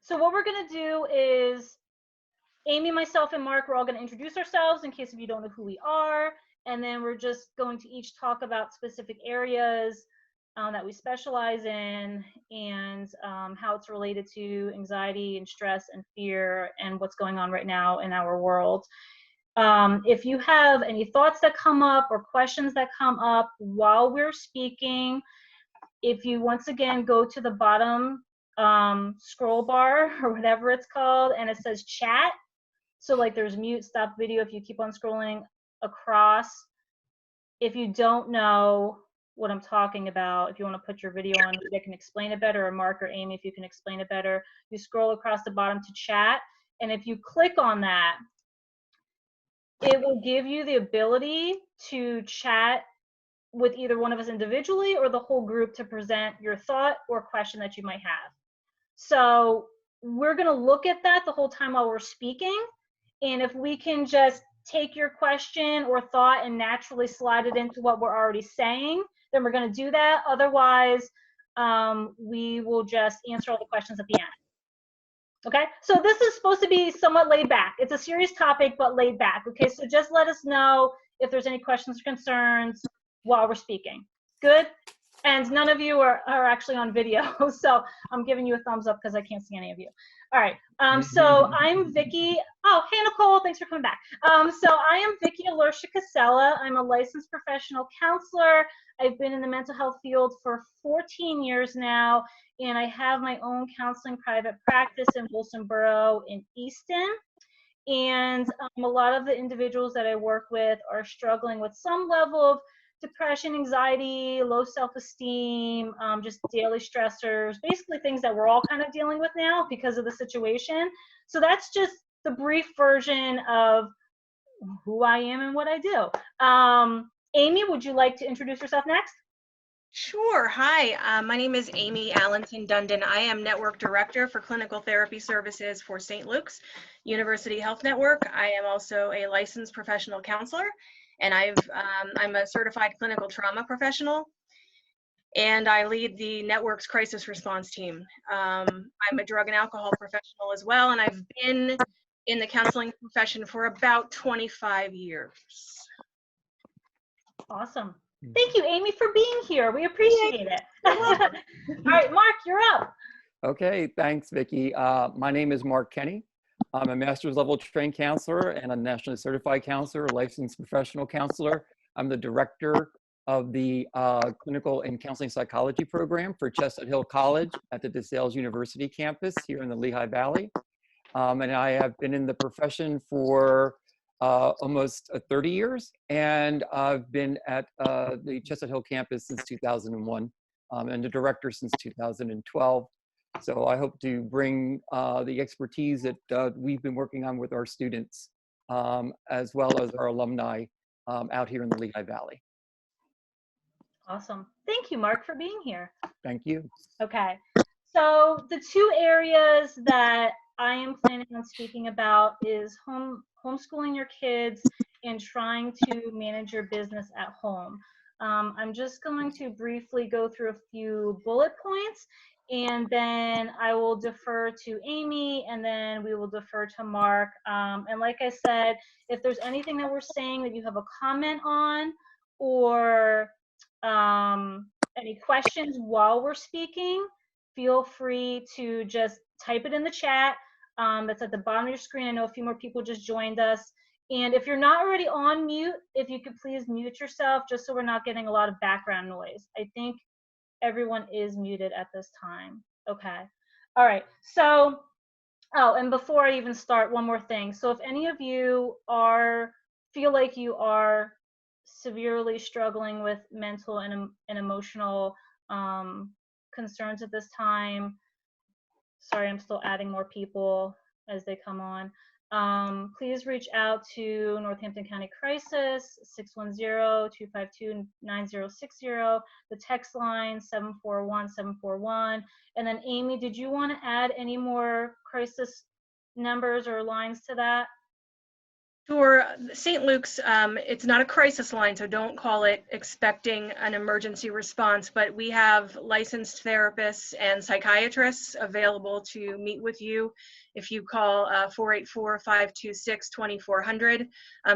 So what we're going to do is Amy, myself, and Mark, we're all going to introduce ourselves in case if you don't know who we are. And then we're just going to each talk about specific areas that we specialize in and how it's related to anxiety and stress and fear and what's going on right now in our world. If you have any thoughts that come up or questions that come up while we're speaking, if you once again go to the bottom scroll bar or whatever it's called, and it says chat. So like there's mute, stop video if you keep on scrolling across. If you don't know what I'm talking about, if you want to put your video on, they can explain it better, or Mark or Amy, if you can explain it better, you scroll across the bottom to chat. And if you click on that, it will give you the ability to chat with either one of us individually or the whole group to present your thought or question that you might have. So we're going to look at that the whole time while we're speaking. And if we can just take your question or thought and naturally slide it into what we're already saying, then we're going to do that. Otherwise, we will just answer all the questions at the end. Okay, so this is supposed to be somewhat laid back. It's a serious topic, but laid back. Okay, so just let us know if there's any questions or concerns while we're speaking. Good? And none of you are actually on video, so I'm giving you a thumbs up because I can't see any of you. All right, so I'm Vicki. Oh, hey, Nicole, thanks for coming back. So I am Vicki Alorsha Casella. I'm a licensed professional counselor. I've been in the mental health field for 14 years now, and I have my own counseling private practice in Wilsonboro in Easton. And a lot of the individuals that I work with are struggling with some level of depression, anxiety, low self-esteem, just daily stressors, basically things that we're all kind of dealing with now because of the situation. So that's just the brief version of who I am and what I do. Amy, would you like to introduce yourself next? Sure. Hi, my name is Amy Allenton Dundon. I am Network Director for Clinical Therapy Services for St. Luke's University Health Network. I am also a licensed professional counselor, and I'm a certified clinical trauma professional, and I lead the network's crisis response team. I'm a drug and alcohol professional as well, and I've been in the counseling profession for about 25 years. Awesome. Thank you, Amy, for being here. We appreciate it. All right, Mark, you're up. Okay, thanks, Vicki. My name is Mark Kenny. I'm a master's level trained counselor and a nationally certified counselor, licensed professional counselor. I'm the director of the clinical and counseling psychology program for Chestnut Hill College at the DeSales University campus here in the Lehigh Valley. And I have been in the profession for almost 30 years, and I've been at the Chestnut Hill campus since 2001 and the director since 2012. So I hope to bring the expertise that we've been working on with our students, as well as our alumni out here in the Lehigh Valley. Awesome. Thank you, Mark, for being here. Thank you. Okay. So the two areas that I am planning on speaking about is homeschooling your kids and trying to manage your business at home. I'm just going to briefly go through a few bullet points, and then I will defer to Amy, and then we will defer to Mark. And like I said, if there's anything that we're saying that you have a comment on, or any questions while we're speaking, feel free to just type it in the chat. That's at the bottom of your screen. I know a few more people just joined us. And if you're not already on mute, if you could please mute yourself just so we're not getting a lot of background noise. I think everyone is muted at this time. Okay. All right. So, oh, and before I even start, one more thing. So if any of you feel like you are severely struggling with mental and emotional concerns at this time, sorry, I'm still adding more people as they come on. Please reach out to Northampton County Crisis, 610-252-9060, the text line 741-741. And then Amy, did you want to add any more crisis numbers or lines to that? Sure. St. Luke's, it's not a crisis line, so don't call it expecting an emergency response, but we have licensed therapists and psychiatrists available to meet with you. If you call 484-526-2400,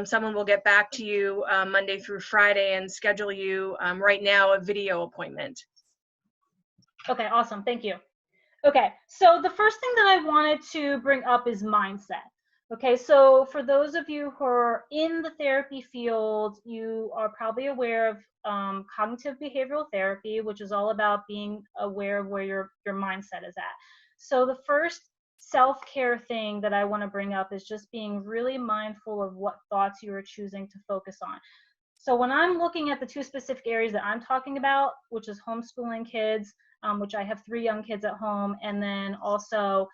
someone will get back to you Monday through Friday and schedule you right now a video appointment. Okay, awesome. Thank you. Okay, so the first thing that I wanted to bring up is mindset. Okay, so for those of you who are in the therapy field, you are probably aware of cognitive behavioral therapy, which is all about being aware of where your mindset is at. So the first self-care thing that I want to bring up is just being really mindful of what thoughts you are choosing to focus on. So when I'm looking at the two specific areas that I'm talking about, which is homeschooling kids, which I have 3 young kids at home, and then also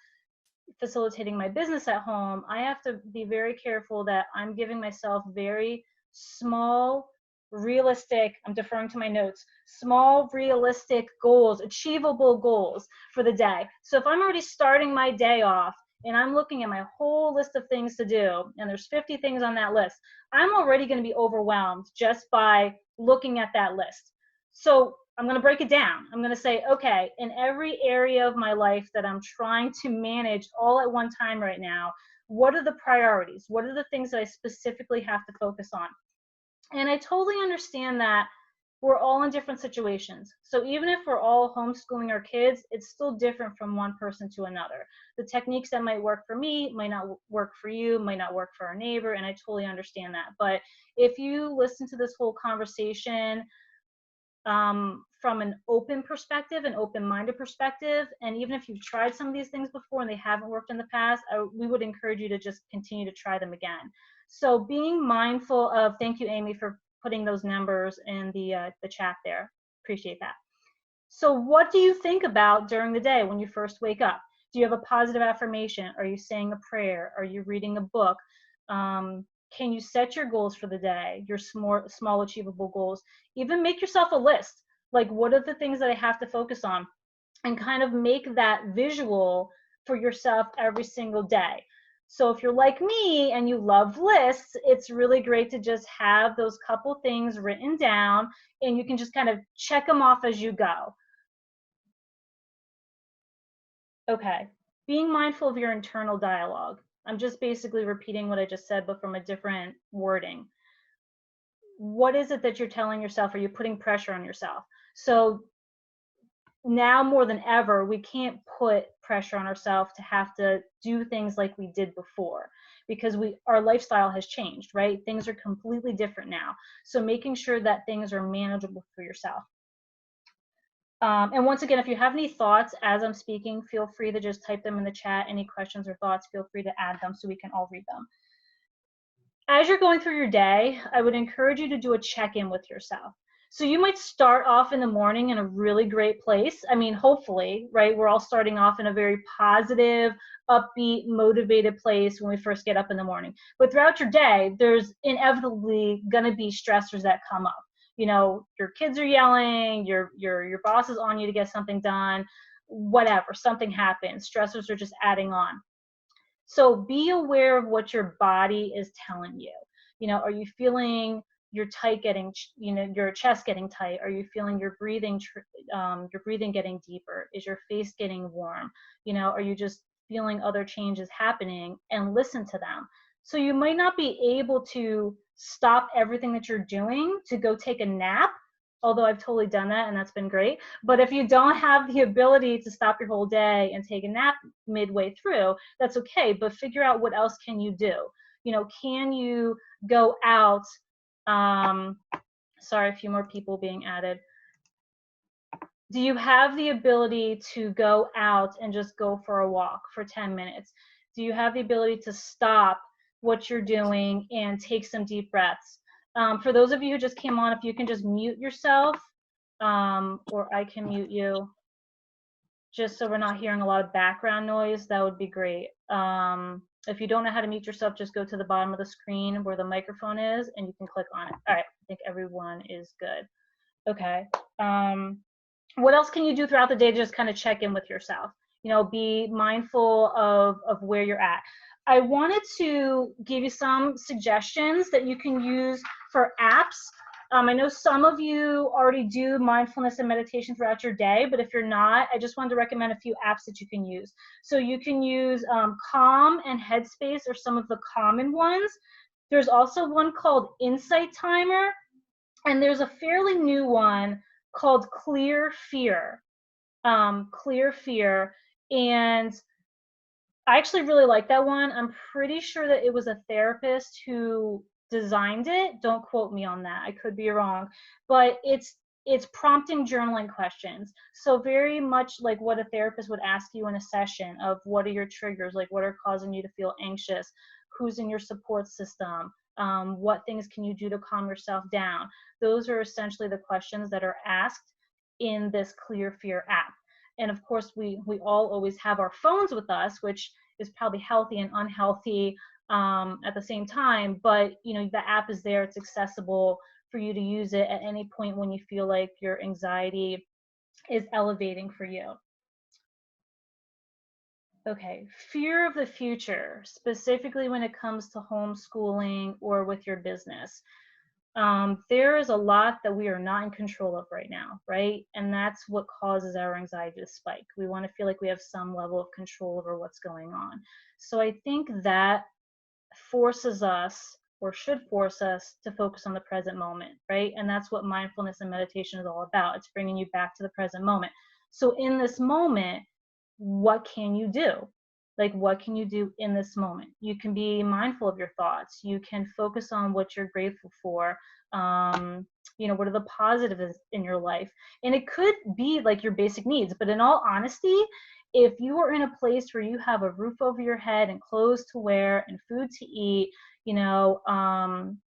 facilitating my business at home, I have to be very careful that I'm giving myself very small, realistic, I'm deferring to my notes, small, realistic goals, achievable goals for the day. So if I'm already starting my day off and I'm looking at my whole list of things to do, and there's 50 things on that list, I'm already going to be overwhelmed just by looking at that list. So I'm going to break it down. I'm going to say, okay, in every area of my life that I'm trying to manage all at one time right now, what are the priorities? What are the things that I specifically have to focus on? And I totally understand that we're all in different situations. So even if we're all homeschooling our kids, it's still different from one person to another. The techniques that might work for me might not work for you, might not work for our neighbor, and I totally understand that. But if you listen to this whole conversation from an open perspective, an open-minded perspective, and even if you've tried some of these things before and they haven't worked in the past, we would encourage you to just continue to try them again. So being mindful of, thank you, Amy, for putting those numbers in the chat there. Appreciate that. So what do you think about during the day when you first wake up? Do you have a positive affirmation? Are you saying a prayer? Are you reading a book? Can you set your goals for the day, your small achievable goals? Even make yourself a list. Like, what are the things that I have to focus on? And kind of make that visual for yourself every single day. So if you're like me and you love lists, it's really great to just have those couple things written down and you can just kind of check them off as you go. Okay, being mindful of your internal dialogue. I'm just basically repeating what I just said, but from a different wording. What is it that you're telling yourself? Are you putting pressure on yourself? So now more than ever, we can't put pressure on ourselves to have to do things like we did before because our lifestyle has changed, right? Things are completely different now. So making sure that things are manageable for yourself. And once again, if you have any thoughts as I'm speaking, feel free to just type them in the chat. Any questions or thoughts, feel free to add them so we can all read them. As you're going through your day, I would encourage you to do a check-in with yourself. So you might start off in the morning in a really great place. I mean, hopefully, right? We're all starting off in a very positive, upbeat, motivated place when we first get up in the morning. But throughout your day, there's inevitably going to be stressors that come up. You know, your kids are yelling, your boss is on you to get something done, whatever, something happens. Stressors are just adding on. So be aware of what your body is telling you. You know, are you feeling your your chest getting tight? Are you feeling your breathing getting deeper? Is your face getting warm? You know, are you just feeling other changes happening? And listen to them. So you might not be able to stop everything that you're doing to go take a nap, although I've totally done that and that's been great. But if you don't have the ability to stop your whole day and take a nap midway through, that's okay. But figure out what else can you do. You know, can you go out? Sorry, a few more people being added. Do you have the ability to go out and just go for a walk for 10 minutes? Do you have the ability to stop what you're doing and take some deep breaths? For those of you who just came on, if you can just mute yourself, or I can mute you, just so we're not hearing a lot of background noise, that would be great. If you don't know how to mute yourself, just go to the bottom of the screen where the microphone is and you can click on it. All right, I think everyone is good. Okay. What else can you do throughout the day to just kind of check in with yourself? you know, be mindful of where you're at. I wanted to give you some suggestions that you can use for apps. I know some of you already do mindfulness and meditation throughout your day, but if you're not, I just wanted to recommend a few apps that you can use. So you can use Calm and Headspace are some of the common ones. There's also one called Insight Timer, and there's a fairly new one called Clear Fear. Clear Fear, and I actually really like that one. I'm pretty sure that it was a therapist who designed it. Don't quote me on that. I could be wrong, but it's prompting journaling questions. So very much like what a therapist would ask you in a session of what are your triggers, like what are causing you to feel anxious, who's in your support system, what things can you do to calm yourself down. Those are essentially the questions that are asked in this Clear Fear app. And of course, we all always have our phones with us, which is probably healthy and unhealthy at the same time. But you know, the app is there; it's accessible for you to use it at any point when you feel like your anxiety is elevating for you. Okay, fear of the future, specifically when it comes to homeschooling or with your business. There is a lot that we are not in control of right now, right? And that's what causes our anxiety to spike. We want to feel like we have some level of control over what's going on. So I think that forces us, or should force us, to focus on the present moment, right? And that's what mindfulness and meditation is all about. It's bringing you back to the present moment. So in this moment, what can you do? Like, what can you do in this moment? You can be mindful of your thoughts. You can focus on what you're grateful for. You know, what are the positives in your life? And it could be like your basic needs, but in all honesty, if you are in a place where you have a roof over your head and clothes to wear and food to eat, you know,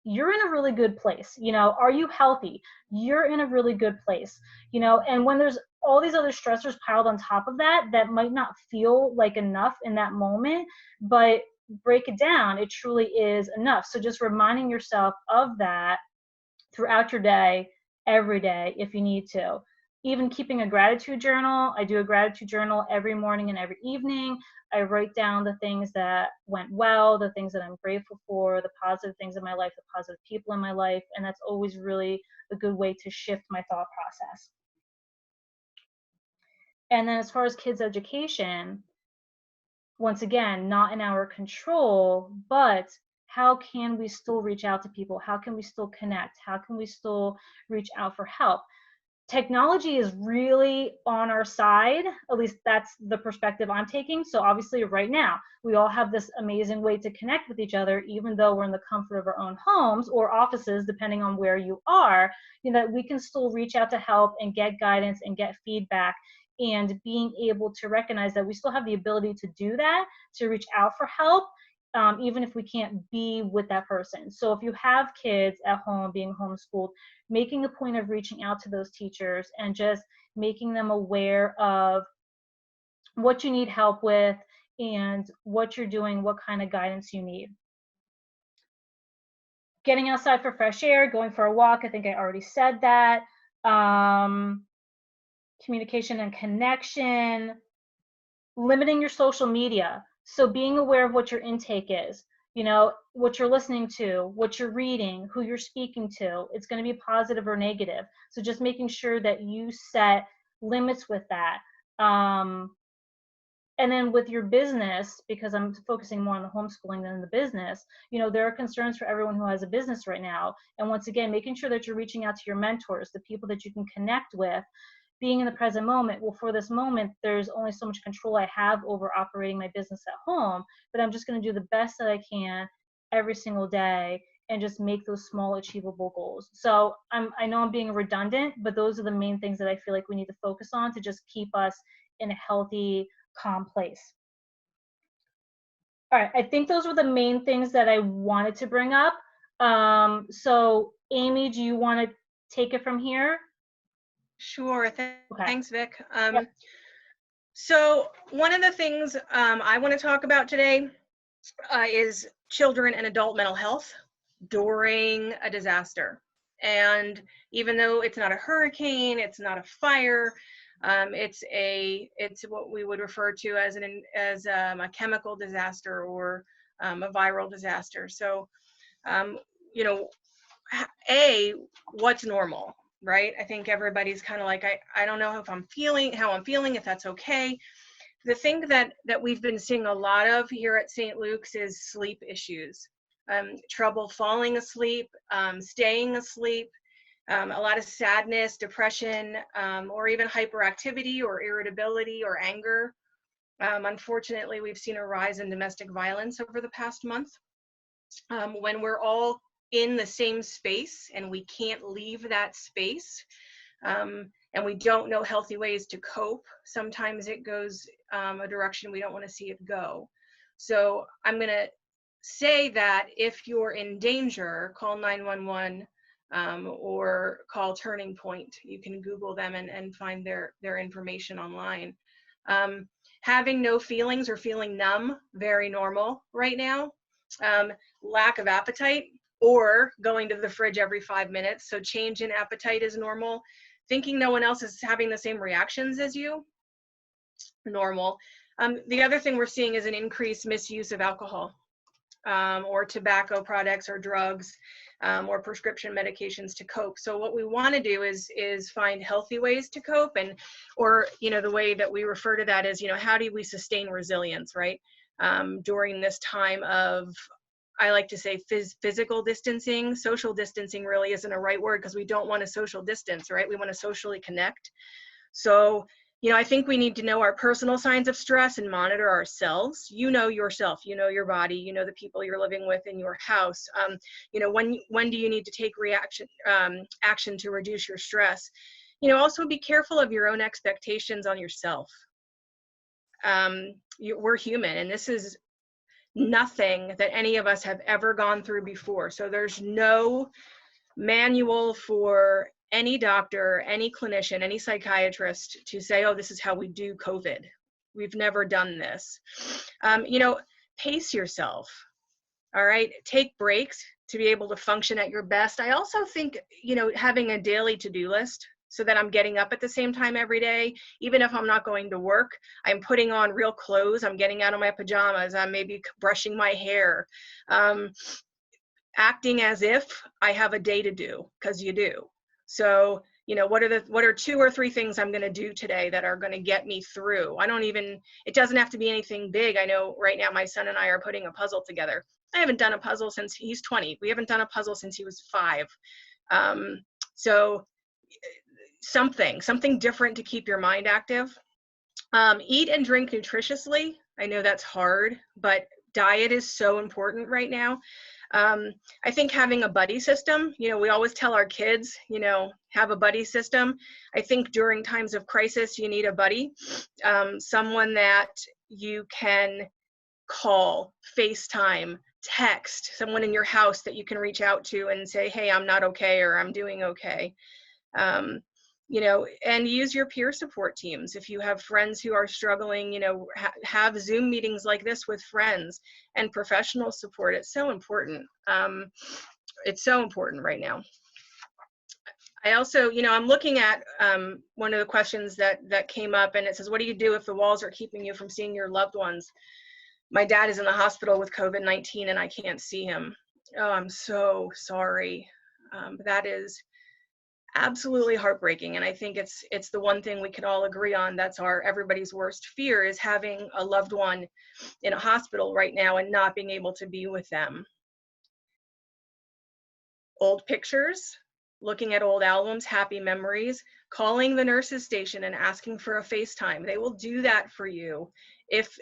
you're in a really good place. You know, are you healthy? You're in a really good place. You know, and when there's all these other stressors piled on top of that, that might not feel like enough in that moment, but break it down, it truly is enough. So just reminding yourself of that throughout your day, every day, if you need to. Even keeping a gratitude journal. I do a gratitude journal every morning and every evening. I write down the things that went well, the things that I'm grateful for, the positive things in my life, the positive people in my life, and that's always really a good way to shift my thought process. And then as far as kids' education, once again, not in our control, but how can we still reach out to people? How can we still connect? How can we still reach out for help? Technology is really on our side. At least that's the perspective I'm taking. So obviously right now, we all have this amazing way to connect with each other, even though we're in the comfort of our own homes or offices, depending on where you are, you know, that we can still reach out to help and get guidance and get feedback, and being able to recognize that we still have the ability to do that, to reach out for help, even if we can't be with that person. So if you have kids at home being homeschooled, making a point of reaching out to those teachers and just making them aware of what you need help with and what you're doing, what kind of guidance you need. Getting outside for fresh air, going for a walk, I think I already said that. Communication and connection, limiting your social media. So being aware of what your intake is, you know, what you're listening to, what you're reading, who you're speaking to. It's going to be positive or negative. So just making sure that you set limits with that. And then with your business, because I'm focusing more on the homeschooling than the business, you know, there are concerns for everyone who has a business right now. And once again, making sure that you're reaching out to your mentors, the people that you can connect with, being in the present moment. Well, for this moment, there's only so much control I have over operating my business at home, but I'm just going to do the best that I can every single day and just make those small achievable goals. So I know I'm being redundant, but those are the main things that I feel like we need to focus on to just keep us in a healthy, calm place. All right, I think those were the main things that I wanted to bring up. So Amy, do you want to take it from here? Sure. Thanks, Vic. So one of the things I want to talk about today is children and adult mental health during a disaster. And even though it's not a hurricane, it's not a fire, It's what we would refer to as a chemical disaster or a viral disaster. So, you know, what's normal, right? I think everybody's kind of like, I don't know how I'm feeling, if that's okay. The thing that we've been seeing a lot of here at St. Luke's is sleep issues, trouble falling asleep, staying asleep, a lot of sadness, depression, or even hyperactivity or irritability or anger. Unfortunately, we've seen a rise in domestic violence over the past month. When we're all in the same space and we can't leave that space, and we don't know healthy ways to cope, sometimes it goes a direction we don't want to see it go. So I'm going to say that if you're in danger, call 911 or call Turning Point. You can Google them and find their information online. Having no feelings or feeling numb, very normal right now. Lack of appetite or going to the fridge every 5 minutes. So change in appetite is normal. Thinking no one else is having the same reactions as you, normal. The other thing we're seeing is an increased misuse of alcohol or tobacco products or drugs or prescription medications to cope. So what we want to do is find healthy ways to cope, or the way that we refer to that is, how do we sustain resilience, right? During this time of, I like to say, physical distancing. Social distancing really isn't a right word because we don't want to social distance, right? We want to socially connect. So, I think we need to know our personal signs of stress and monitor ourselves. You know yourself, you know your body, you know the people you're living with in your house. When do you need to take action to reduce your stress? Also be careful of your own expectations on yourself. We're human, and this is nothing that any of us have ever gone through before. So there's no manual for any doctor, any clinician, any psychiatrist to say, oh, this is how we do COVID. We've never done this. Pace yourself. All right. Take breaks to be able to function at your best. I also think, having a daily to-do list so that I'm getting up at the same time every day, even if I'm not going to work, I'm putting on real clothes, I'm getting out of my pajamas, I'm maybe brushing my hair, acting as if I have a day to do, because you do. So, what are 2 or 3 things I'm going to do today that are going to get me through? It doesn't have to be anything big. I know right now my son and I are putting a puzzle together. I haven't done a puzzle since he's 20. We haven't done a puzzle since he was 5. So something different to keep your mind active. Eat and drink nutritiously. I know that's hard, but diet is so important right now. I think having a buddy system, we always tell our kids, have a buddy system. I think during times of crisis, you need a buddy, someone that you can call, FaceTime, text, someone in your house that you can reach out to and say, hey, I'm not okay, or I'm doing okay. And use your peer support teams. If you have friends who are struggling, have Zoom meetings like this with friends, and professional support. It's so important. It's so important right now. I also, I'm looking at one of the questions that came up, and it says, what do you do if the walls are keeping you from seeing your loved ones? My dad is in the hospital with COVID-19 and I can't see him. Oh, I'm so sorry. That is absolutely heartbreaking, and I think it's the one thing we can all agree on. That's everybody's worst fear, is having a loved one in a hospital right now and not being able to be with them. Old pictures, looking at old albums, happy memories, calling the nurses station and asking for a FaceTime. They will do that for you if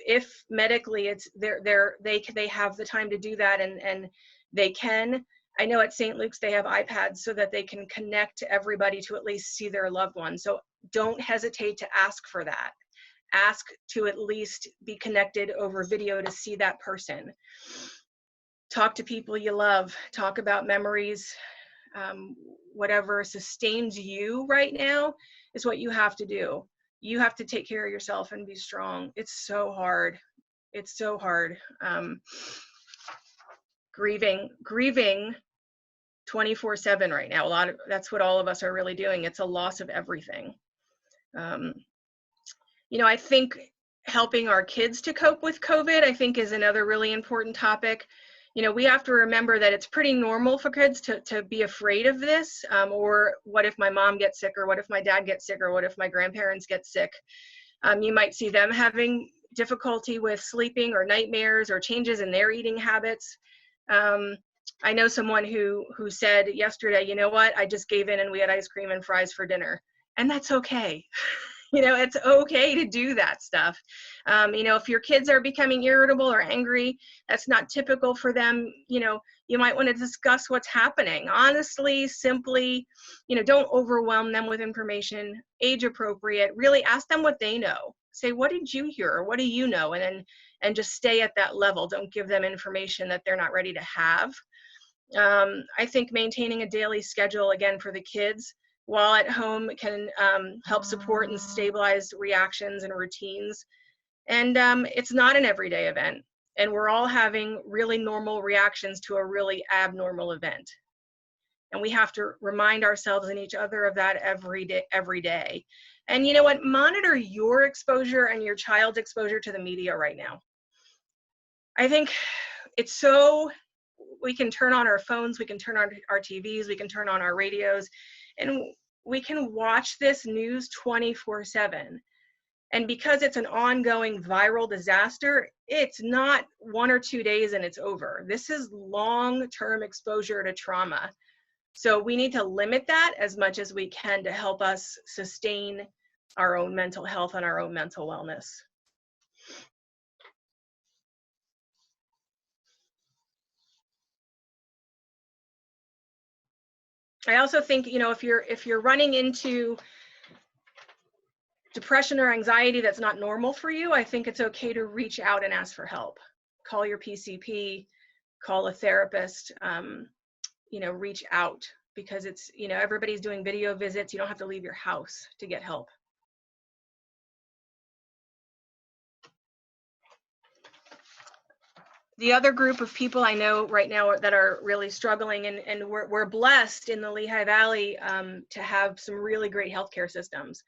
medically they have the time to do that, and they can. I know at St. Luke's they have iPads so that they can connect everybody to at least see their loved one. So don't hesitate to ask for that. Ask to at least be connected over video to see that person. Talk to people you love. Talk about memories. Whatever sustains you right now is what you have to do. You have to take care of yourself and be strong. It's so hard. It's so hard. Grieving 24/7 right now. That's what all of us are really doing. It's a loss of everything. You know, I think helping our kids to cope with COVID, I think, is another really important topic. You know, we have to remember that it's pretty normal for kids to be afraid of this, or what if my mom gets sick, or what if my dad gets sick, or what if my grandparents get sick. You might see them having difficulty with sleeping or nightmares or changes in their eating habits. I know someone who said yesterday, you know what, I just gave in and we had ice cream and fries for dinner. And that's okay. You know, it's okay to do that stuff. You know, if your kids are becoming irritable or angry, that's not typical for them. You know, you might want to discuss what's happening. Honestly, simply, you know, don't overwhelm them with information, age appropriate, really ask them what they know. Say, what did you hear? Or what do you know? And just stay at that level. Don't give them information that they're not ready to have. I think maintaining a daily schedule, again, for the kids while at home can help support and stabilize reactions and routines. And it's not an everyday event. And we're all having really normal reactions to a really abnormal event. And we have to remind ourselves and each other of that every day. And you know what? Monitor your exposure and your child's exposure to the media right now. I think it's so, we can turn on our phones, we can turn on our TVs, we can turn on our radios, and we can watch this news 24/7. And because it's an ongoing viral disaster, it's not 1 or 2 days and it's over. This is long-term exposure to trauma. So we need to limit that as much as we can to help us sustain our own mental health and our own mental wellness. I also think, you know, if you're running into depression or anxiety that's not normal for you, I think it's okay to reach out and ask for help. Call your PCP, call a therapist, you know, reach out, because it's, you know, everybody's doing video visits. You don't have to leave your house to get help. The other group of people I know right now that are really struggling, and we're blessed in the Lehigh Valley to have some really great healthcare systems.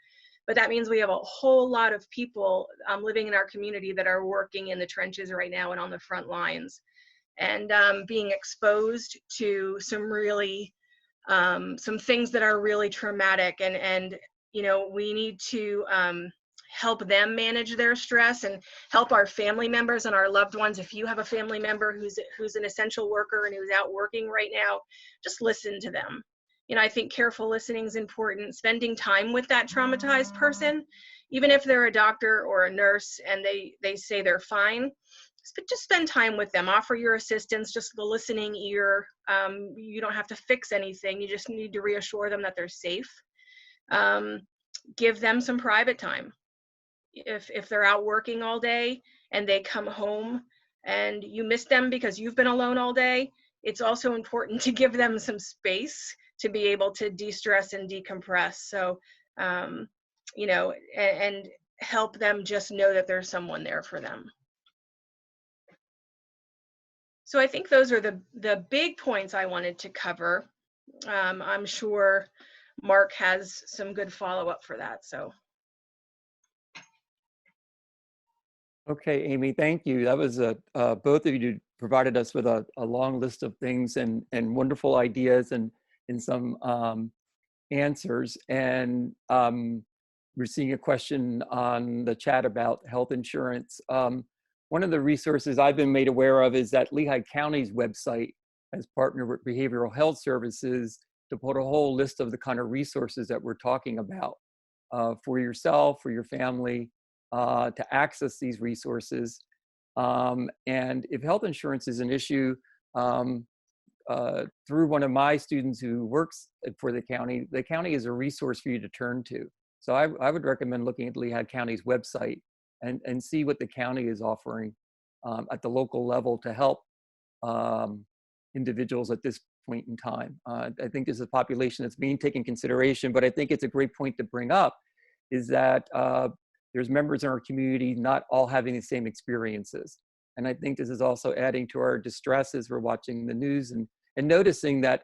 But that means we have a whole lot of people living in our community that are working in the trenches right now and on the front lines, and being exposed to some really, some things that are really traumatic. And you know, we need to help them manage their stress and help our family members and our loved ones. If you have a family member who's an essential worker and who's out working right now, just listen to them. You know, I think careful listening is important. Spending time with that traumatized person, even if they're a doctor or a nurse and they say they're fine, just spend time with them. Offer your assistance, just the listening ear. You don't have to fix anything. You just need to reassure them that they're safe. Give them some private time. If they're out working all day and they come home and you miss them because you've been alone all day, it's also important to give them some space to be able to de-stress and decompress. So, you know, and help them just know that there's someone there for them. So I think those are the big points I wanted to cover. I'm sure Mark has some good follow-up for that, so. Okay, Amy, thank you. That was both of you provided us with a long list of things and wonderful ideas and some answers. And we're seeing a question on the chat about health insurance. One of the resources I've been made aware of is that Lehigh County's website has partnered with Behavioral Health Services to put a whole list of the kind of resources that we're talking about for yourself, for your family, to access these resources. And if health insurance is an issue, through one of my students who works for the county is a resource for you to turn to. So I would recommend looking at Lehigh County's website and see what the county is offering at the local level to help individuals at this point in time. I think this is a population that's being taken consideration, but I think it's a great point to bring up is that there's members in our community not all having the same experiences. And I think this is also adding to our distress as we're watching the news and noticing that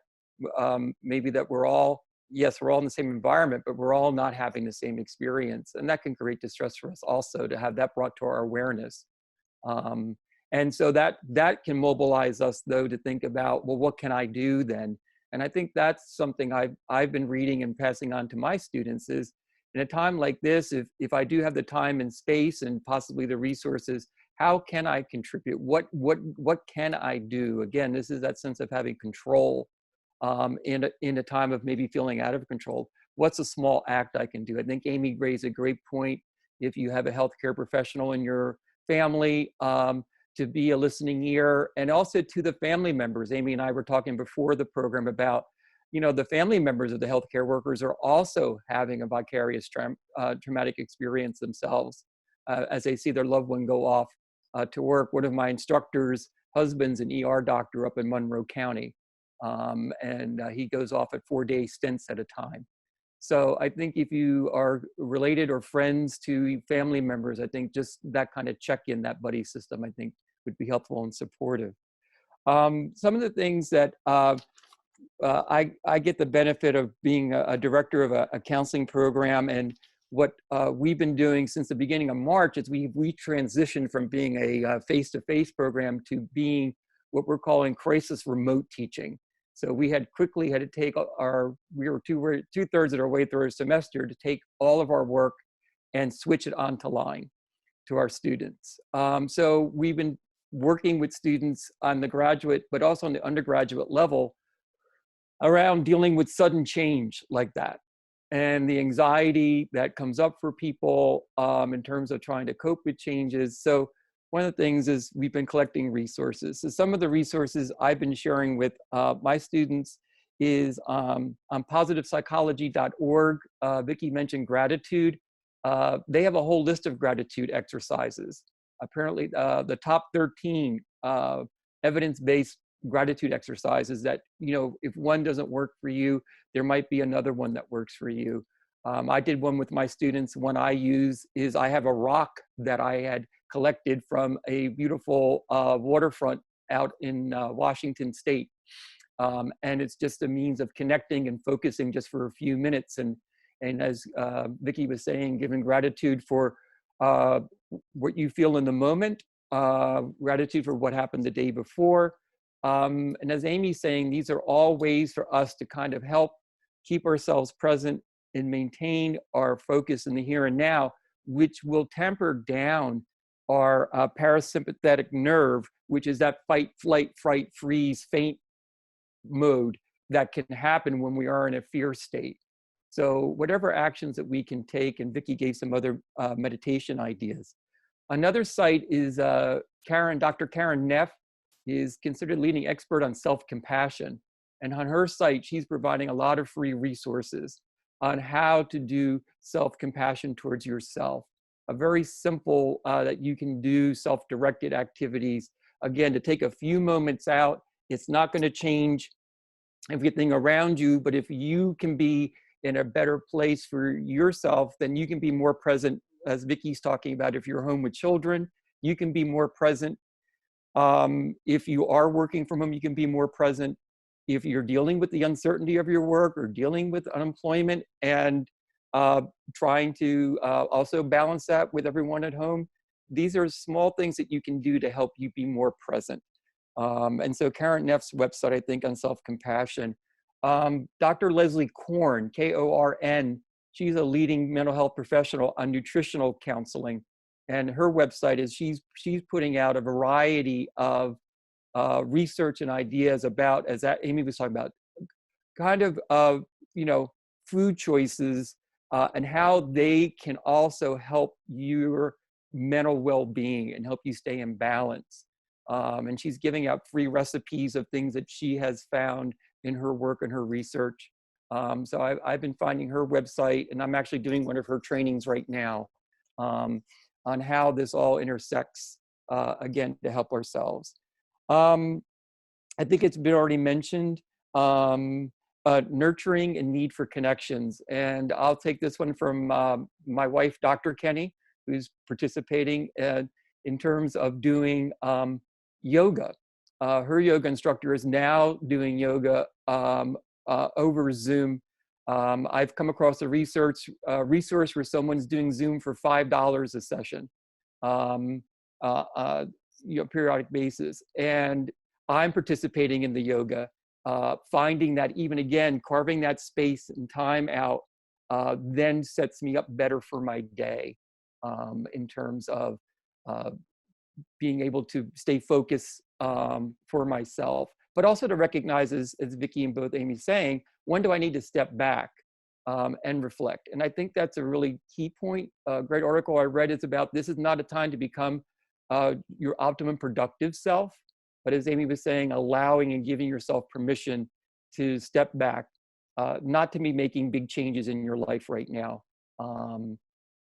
maybe that we're all, yes, we're all in the same environment, but we're all not having the same experience. And that can create distress for us also, to have that brought to our awareness. And so that can mobilize us, though, to think about, well, what can I do then? And I think that's something I've been reading and passing on to my students is, in a time like this, if I do have the time and space and possibly the resources, how can I contribute? What can I do? Again, this is that sense of having control in a time of maybe feeling out of control. What's a small act I can do? I think Amy raised a great point. If you have a healthcare professional in your family, to be a listening ear, and also to the family members. Amy and I were talking before the program about, the family members of the healthcare workers are also having a vicarious traumatic experience themselves as they see their loved one go off to work. One of my instructors' husband's an ER doctor up in Monroe County, and he goes off at 4-day stints at a time. So I think if you are related or friends to family members, I think just that kind of check-in, that buddy system, I think would be helpful and supportive. Some of the things that I get the benefit of being a director of a counseling program, and what we've been doing since the beginning of March is we transitioned from being a face-to-face program to being what we're calling crisis remote teaching. So we quickly had to take we were 2/3 of our way through our semester to take all of our work and switch it onto line to our students. So we've been working with students on the graduate, but also on the undergraduate level, around dealing with sudden change like that, and the anxiety that comes up for people in terms of trying to cope with changes. So one of the things is we've been collecting resources. So some of the resources I've been sharing with my students is on positivepsychology.org. Vicki mentioned gratitude. They have a whole list of gratitude exercises. Apparently the top 13 evidence-based gratitude exercises that, if one doesn't work for you, there might be another one that works for you. I did one with my students. One I use is, I have a rock that I had collected from a beautiful waterfront out in Washington State. And it's just a means of connecting and focusing just for a few minutes. And as Vicki was saying, giving gratitude for what you feel in the moment, gratitude for what happened the day before. And as Amy's saying, these are all ways for us to kind of help keep ourselves present and maintain our focus in the here and now, which will temper down our parasympathetic nerve, which is that fight, flight, fright, freeze, faint mode that can happen when we are in a fear state. So whatever actions that we can take, and Vicki gave some other meditation ideas. Another site is Dr. Karen Neff is considered leading expert on self-compassion. And on her site, she's providing a lot of free resources on how to do self-compassion towards yourself. A very simple that you can do self-directed activities. Again, to take a few moments out. It's not going to change everything around you, but if you can be in a better place for yourself, then you can be more present. As Vicki's talking about, if you're home with children, you can be more present. If you are working from home, you can be more present. If you're dealing with the uncertainty of your work or dealing with unemployment and trying to also balance that with everyone at home, these are small things that you can do to help you be more present. And so Karen Neff's website, I think, on self-compassion. Dr. Leslie Korn, K-O-R-N, she's a leading mental health professional on nutritional counseling. And her website is, she's putting out a variety of research and ideas about, as Amy was talking about, kind of, food choices and how they can also help your mental well-being and help you stay in balance. And she's giving out free recipes of things that she has found in her work and her research. So I've been finding her website, and I'm actually doing one of her trainings right now on how this all intersects, again, to help ourselves. I think it's been already mentioned, nurturing and need for connections. And I'll take this one from my wife, Dr. Kenny, who's participating in terms of doing yoga. Her yoga instructor is now doing yoga over Zoom I've come across a resource where someone's doing Zoom for $5 a session, periodic basis. And I'm participating in the yoga, finding that even again, carving that space and time out then sets me up better for my day in terms of being able to stay focused for myself, but also to recognize, as Vicki and both Amy saying, when do I need to step back and reflect? And I think that's a really key point. A great article I read is about this is not a time to become your optimum productive self, but as Amy was saying, allowing and giving yourself permission to step back, not to be making big changes in your life right now.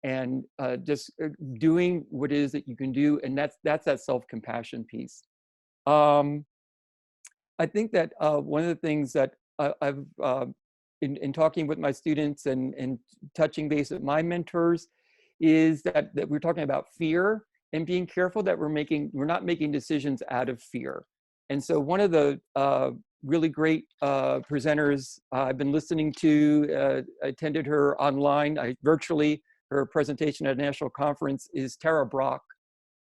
And just doing what it is that you can do, and that's that self-compassion piece. I think that one of the things that I've in talking with my students and touching base with my mentors is that we're talking about fear and being careful that we're not making decisions out of fear. And so one of the really great presenters I've been listening to, I attended her online, virtually. Her presentation at a national conference is Tara Brach,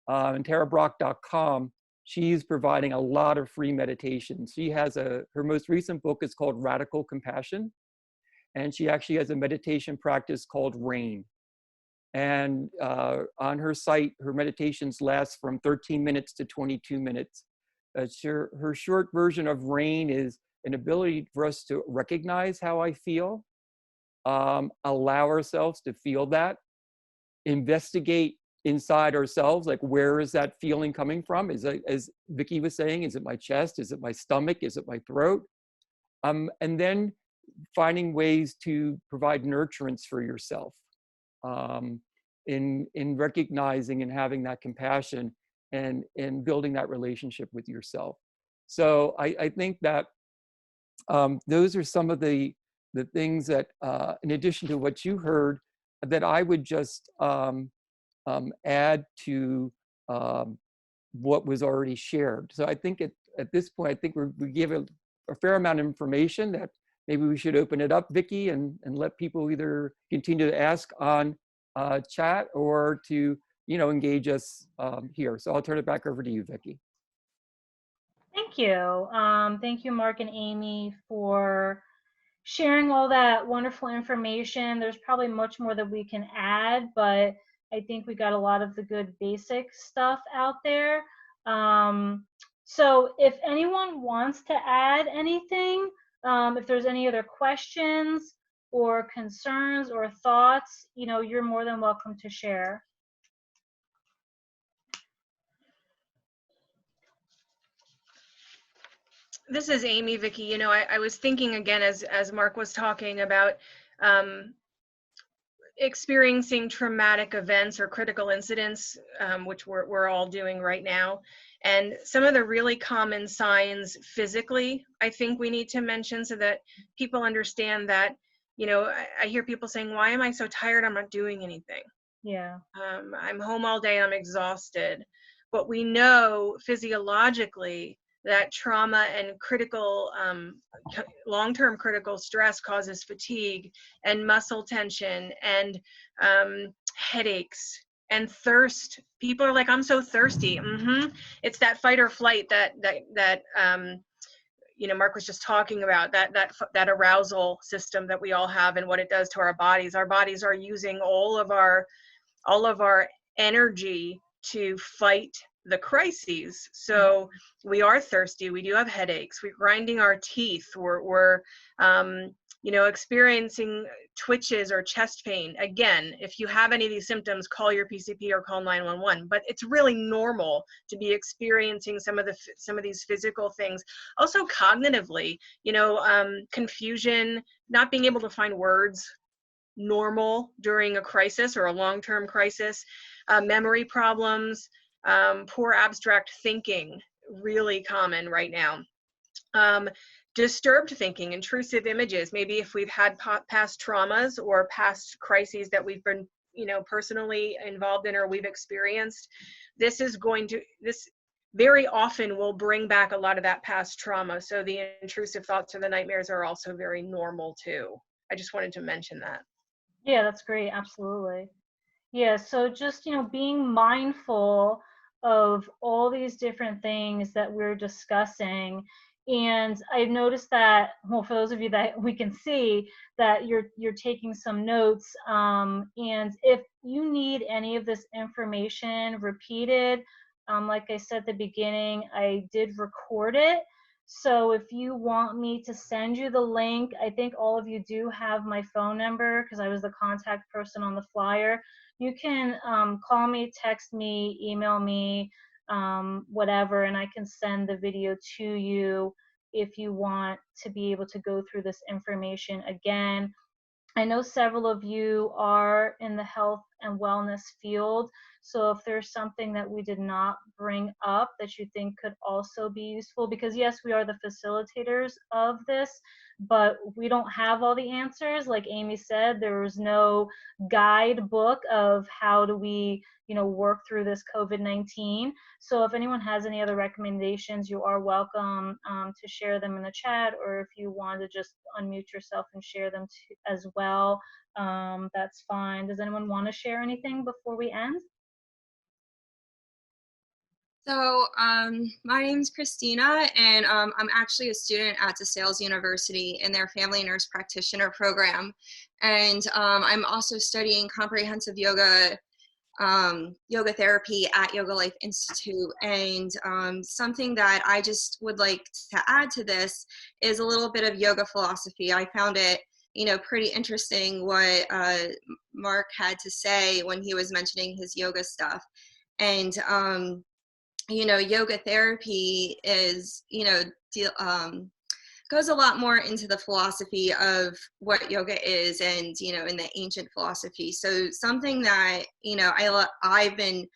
and tarabrach.com. She's providing a lot of free meditation. She has her most recent book is called Radical Compassion, and she actually has a meditation practice called RAIN. And on her site, her meditations last from 13 minutes to 22 minutes. Her short version of RAIN is an ability for us to recognize how I feel, allow ourselves to feel that, investigate inside ourselves, like where is that feeling coming from? Is it, as Vicki was saying, is it my chest? Is it my stomach? Is it my throat? And then finding ways to provide nurturance for yourself in recognizing and having that compassion and building that relationship with yourself. So I think that those are some of the things that, in addition to what you heard, that I would just add to what was already shared. So I think at this point, I think we give a fair amount of information that maybe we should open it up, Vicki, and let people either continue to ask on chat or to engage us here. So I'll turn it back over to you, Vicki. Thank you. Thank you, Mark and Amy, for sharing all that wonderful information. There's probably much more that we can add, but I think we got a lot of the good basic stuff out there. So if anyone wants to add anything, if there's any other questions or concerns or thoughts, you're more than welcome to share. This is Amy, Vicki. I was thinking again as Mark was talking about experiencing traumatic events or critical incidents, which we're all doing right now. And some of the really common signs physically, I think we need to mention so that people understand that, I hear people saying, why am I so tired? I'm not doing anything. Yeah. I'm home all day, I'm exhausted. But we know physiologically that trauma and critical, long-term critical stress causes fatigue and muscle tension and headaches and thirst. People are like, I'm so thirsty. It's that fight or flight that Mark was just talking about, that arousal system that we all have and what it does to our bodies. Our bodies are using all of our energy to fight the crises. So we are thirsty, we do have headaches, we're grinding our teeth, we're experiencing twitches or chest pain. Again, if you have any of these symptoms, call your PCP or call 911. But it's really normal to be experiencing some of these physical things. Also cognitively, confusion, not being able to find words, normal during a crisis or a long-term crisis, memory problems, poor abstract thinking, really common right now. Disturbed thinking, intrusive images, maybe if we've had past traumas or past crises that we've been, personally involved in or we've experienced, this very often will bring back a lot of that past trauma. So the intrusive thoughts or the nightmares are also very normal too. I just wanted to mention that. Yeah, that's great. Absolutely. Yeah, so just, being mindful of all these different things that we're discussing. And I've noticed that, well, for those of you that we can see, that you're taking some notes. And if you need any of this information repeated, like I said at the beginning, I did record it. So if you want me to send you the link, I think all of you do have my phone number because I was the contact person on the flyer. You can call me, text me, email me, whatever, and I can send the video to you if you want to be able to go through this information again. I know several of you are in the health and wellness field, so if there's something that we did not bring up that you think could also be useful, because yes, we are the facilitators of this, but we don't have all the answers. Like Amy said, there was no guidebook of how do we, work through this COVID-19. So if anyone has any other recommendations, you are welcome to share them in the chat, or if you want to just unmute yourself and share them as well, that's fine. Does anyone want to share anything before we end? So my name's Christina, and I'm actually a student at DeSales University in their Family Nurse Practitioner program. And I'm also studying comprehensive yoga therapy at Yoga Life Institute. And something that I just would like to add to this is a little bit of yoga philosophy. I found it, pretty interesting what Mark had to say when he was mentioning his yoga stuff. And yoga therapy is, goes a lot more into the philosophy of what yoga is and, in the ancient philosophy. So something that, I've been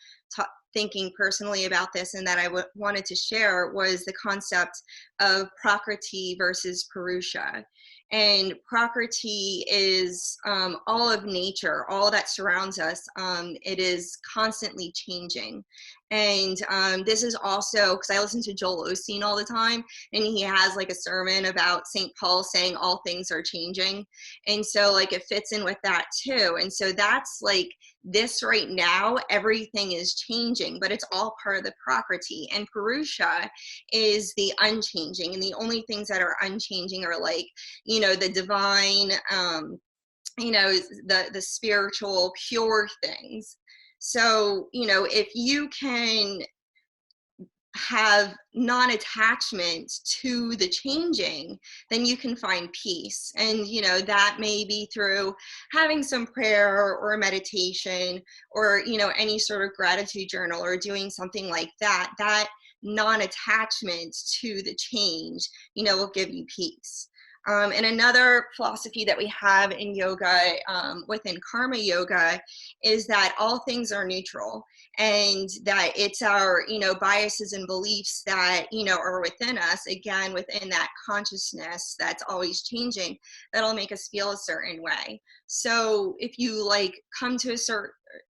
thinking personally about this and that I wanted to share was the concept of Prakriti versus Purusha. And Prakriti is all of nature, all that surrounds us. It is constantly changing. And this is also, because I listen to Joel Osteen all the time, and he has like a sermon about St. Paul saying all things are changing. And so like it fits in with that too. And so that's like this right now, everything is changing, but it's all part of the Prakriti. And Purusha is the unchanging. And the only things that are unchanging are like, the divine, the spiritual, pure things. So, if you can have non-attachment to the changing, then you can find peace. And, that may be through having some prayer or meditation or, any sort of gratitude journal or doing something like that. That non-attachment to the change, will give you peace. And another philosophy that we have in yoga, within karma yoga, is that all things are neutral, and that it's our, biases and beliefs that, are within us, again, within that consciousness that's always changing, that'll make us feel a certain way. So if you like come to a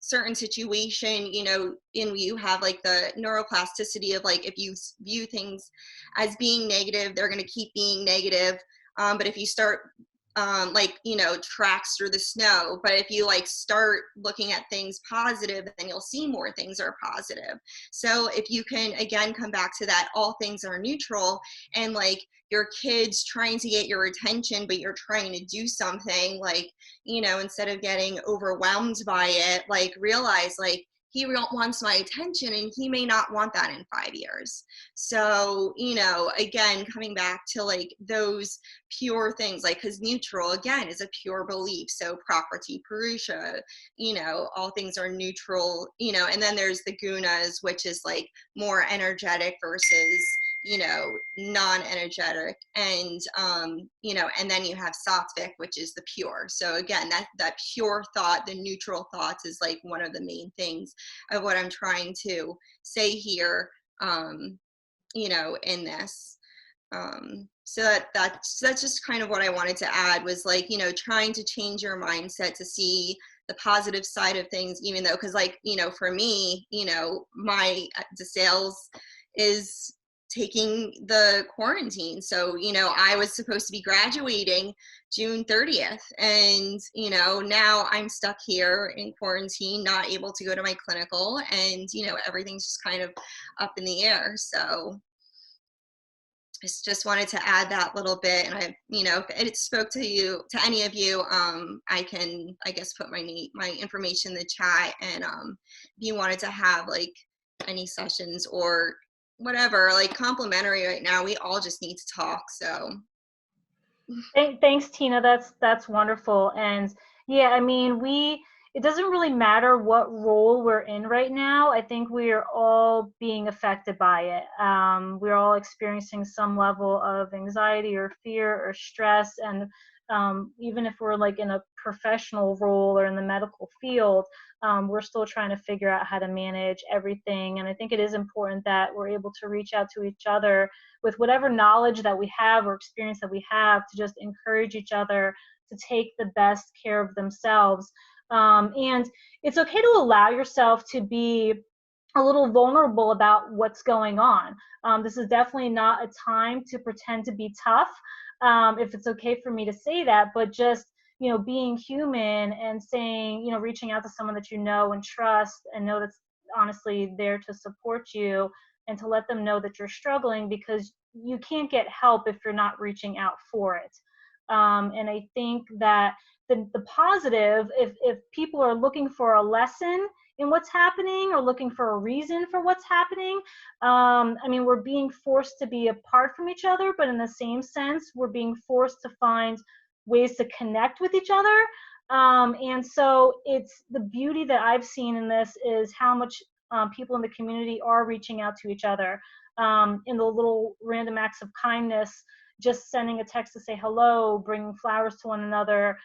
certain situation, and you have like the neuroplasticity of like, if you view things as being negative, they're going to keep being negative. But if you start tracks through the snow, but if you like start looking at things positive, then you'll see more things are positive. So if you can again come back to that, all things are neutral, and like your kid's trying to get your attention, but you're trying to do something, like, instead of getting overwhelmed by it, like realize like he wants my attention and he may not want that in 5 years. So, again, coming back to like those pure things, like, because neutral, again, is a pure belief. So Prakriti, Purusha, all things are neutral, and then there's the gunas, which is like more energetic versus, non-energetic, and and then you have sattvic, which is the pure. So again, that pure thought, the neutral thoughts, is like one of the main things of what I'm trying to say here, in this. So that's just kind of what I wanted to add, was like, trying to change your mindset to see the positive side of things, even though, because like, for me, my DeSales is taking the quarantine. So, I was supposed to be graduating June 30th. And, now I'm stuck here in quarantine, not able to go to my clinical, and, everything's just kind of up in the air. So I just wanted to add that little bit. And if it spoke to any of you, I can, I guess, put my information in the chat. And if you wanted to have like any sessions or whatever, like complimentary right now, we all just need to talk. So Thanks, Tina. That's wonderful. And yeah, I mean, it doesn't really matter what role we're in right now. I think we are all being affected by it. We're all experiencing some level of anxiety or fear or stress. And even if we're like in a professional role or in the medical field, we're still trying to figure out how to manage everything. And I think it is important that we're able to reach out to each other with whatever knowledge that we have or experience that we have, to just encourage each other to take the best care of themselves. And it's okay to allow yourself to be a little vulnerable about what's going on. This is definitely not a time to pretend to be tough, if it's okay for me to say that, but just, being human and saying, reaching out to someone that you know and trust and know that's honestly there to support you, and to let them know that you're struggling, because you can't get help if you're not reaching out for it. And I think that the positive, if people are looking for a lesson in what's happening or looking for a reason for what's happening, I mean, we're being forced to be apart from each other, but in the same sense, we're being forced to find ways to connect with each other. And so it's the beauty that I've seen in this is how much people in the community are reaching out to each other in the little random acts of kindness, just sending a text to say hello, bringing flowers to one another,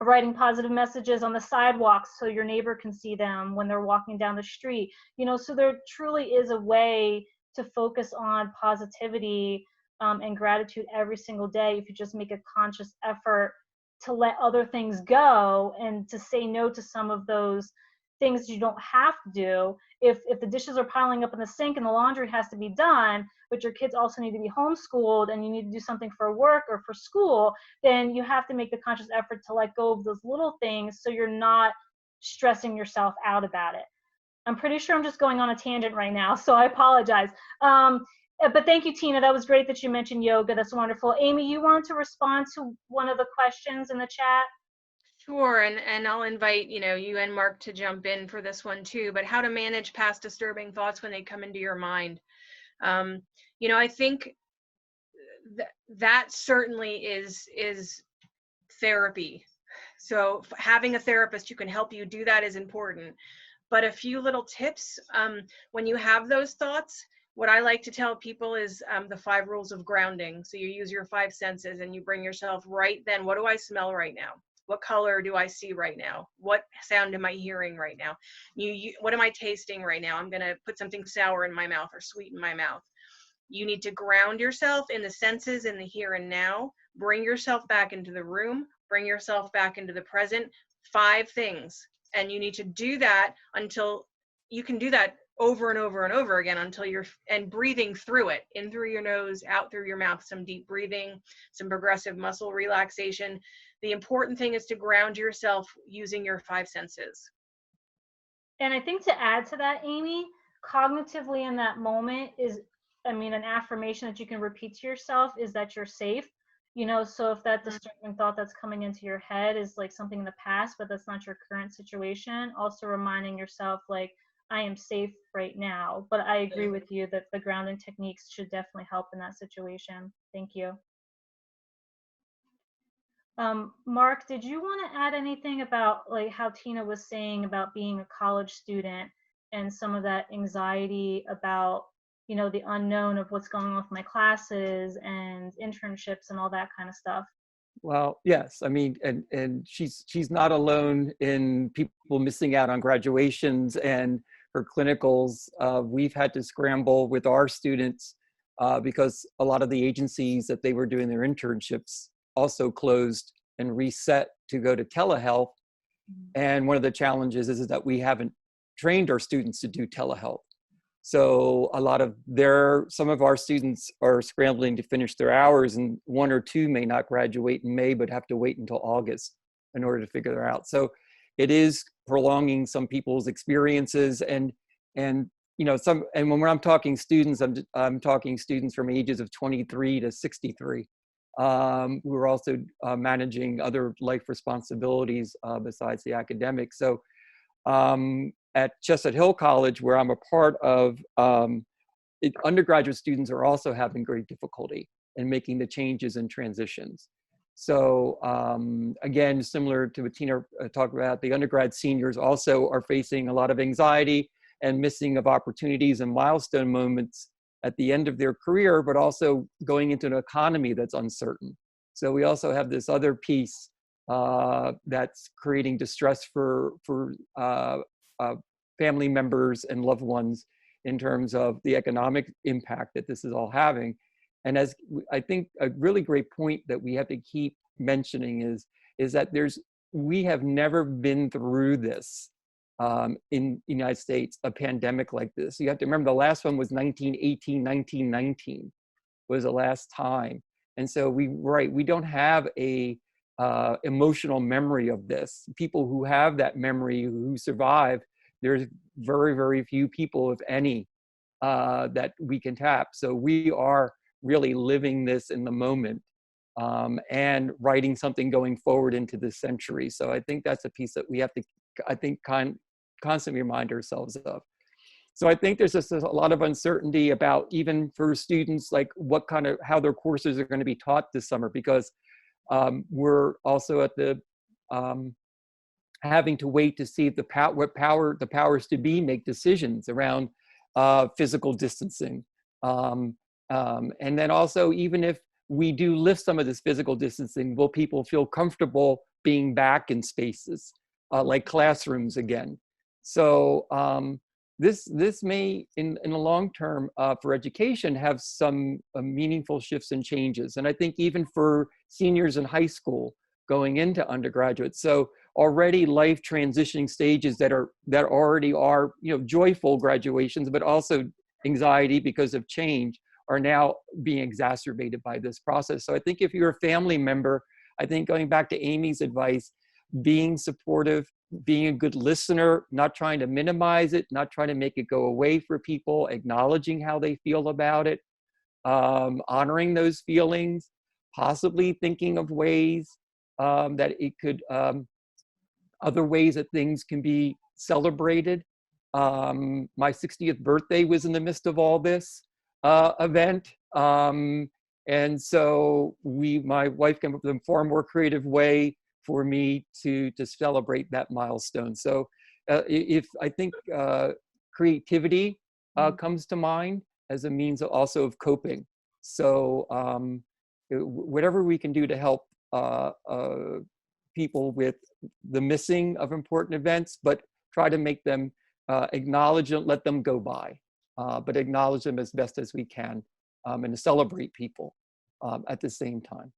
writing positive messages on the sidewalks so your neighbor can see them when they're walking down the street. So there truly is a way to focus on positivity and gratitude every single day if you just make a conscious effort to let other things go and to say no to some of those things you don't have to do. If the dishes are piling up in the sink and the laundry has to be done, but your kids also need to be homeschooled and you need to do something for work or for school, then you have to make the conscious effort to let go of those little things so you're not stressing yourself out about it. I'm pretty sure I'm just going on a tangent right now, so I apologize. But thank you, Tina. That was great that you mentioned yoga. That's wonderful. Amy, you wanted to respond to one of the questions in the chat? Sure, and I'll invite, you and Mark to jump in for this one too, but how to manage past disturbing thoughts when they come into your mind. I think that certainly is therapy. So having a therapist who can help you do that is important. But a few little tips, when you have those thoughts, what I like to tell people is the 5 rules of grounding. So you use your 5 senses and you bring yourself right then. What do I smell right now? What color do I see right now? What sound am I hearing right now? What am I tasting right now? I'm going to put something sour in my mouth or sweet in my mouth. You need to ground yourself in the senses, in the here and now. Bring yourself back into the room. Bring yourself back into the present. 5 things. And you need to do that until you can do that over and over and over again until and breathing through it, in through your nose, out through your mouth, some deep breathing, some progressive muscle relaxation. The important thing is to ground yourself using your 5 senses. And I think to add to that, Amy, cognitively in that moment is, an affirmation that you can repeat to yourself is that you're safe. So if that disturbing thought that's coming into your head is like something in the past, but that's not your current situation, also reminding yourself like, I am safe right now. But I agree with you that the grounding techniques should definitely help in that situation. Thank you. Mark, did you want to add anything about like how Tina was saying about being a college student and some of that anxiety about, the unknown of what's going on with my classes and internships and all that kind of stuff? Well, yes, and she's not alone in people missing out on graduations and her clinicals. We've had to scramble with our students because a lot of the agencies that they were doing their internships also closed and reset to go to telehealth. And one of the challenges is that we haven't trained our students to do telehealth. So a lot of some of our students are scrambling to finish their hours, and 1 or 2 may not graduate in May, but have to wait until August in order to figure that out. So it is prolonging some people's experiences, and you know, and when I'm talking students, I'm talking students from ages of 23 to 63. Who are also managing other life responsibilities besides the academic. So at Chestnut Hill College, where I'm a part of, undergraduate students are also having great difficulty in making the changes and transitions. So again, similar to what Tina talked about, the undergrad seniors also are facing a lot of anxiety and missing of opportunities and milestone moments at the end of their career, but also going into an economy that's uncertain. So we also have this other piece that's creating distress for family members and loved ones in terms of the economic impact that this is all having. And as I think a really great point that we have to keep mentioning is that we have never been through this in the United States, a pandemic like this. You have to remember the last one was 1918, 1919 was the last time. And so we don't have a emotional memory of this. People who have that memory, who survive, there's very, very few people, if any, that we can tap. So we are really living this in the moment and writing something going forward into this century. So I think that's a piece that we have to, I think, constantly remind ourselves of. So I think there's just a lot of uncertainty about, even for students, like how their courses are going to be taught this summer, because we're also at the having to wait to see if the powers to be make decisions around physical distancing. And then also, even if we do lift some of this physical distancing, will people feel comfortable being back in spaces like classrooms again? So this may, in the long term for education, have some meaningful shifts and changes. And I think even for seniors in high school going into undergraduate, so already life transitioning stages that already are, you know, joyful graduations, but also anxiety because of change, are now being exacerbated by this process. So I think if you're a family member, I think going back to Amy's advice, being supportive, being a good listener, not trying to minimize it, not trying to make it go away for people, acknowledging how they feel about it, honoring those feelings, possibly thinking of ways that it could, other ways that things can be celebrated. My 60th birthday was in the midst of all this event. And so my wife came up with a far more creative way for me to celebrate that milestone. So if I think creativity comes to mind as a means also of coping. So whatever we can do to help people with the missing of important events, but try to make them acknowledge and let them go by, but acknowledge them as best as we can, and to celebrate people at the same time.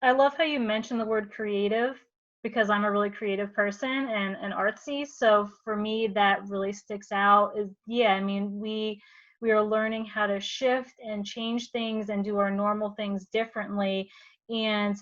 I love how you mentioned the word creative, because I'm a really creative person and artsy. So for me, that really sticks out. Is, yeah, I mean, we are learning how to shift and change things and do our normal things differently. And